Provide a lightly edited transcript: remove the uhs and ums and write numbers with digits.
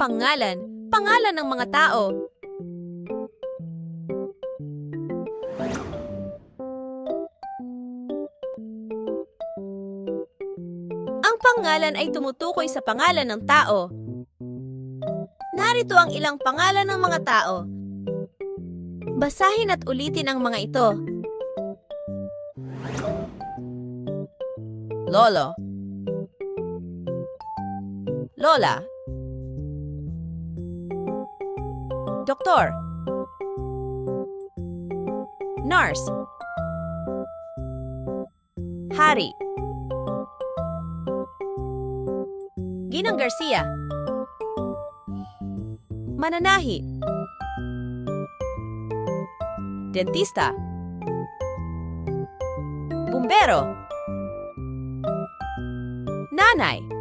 pangalan, pangalan ng mga tao. Ang pangalan ay tumutukoy sa pangalan ng tao. Narito ang ilang pangalan ng mga tao. Basahin at ulitin ang mga ito. Lolo, Lola, Doktor, Nurse, Hari, Ginang Garcia, Mananahi, Dentista, Bumbero, Nanay,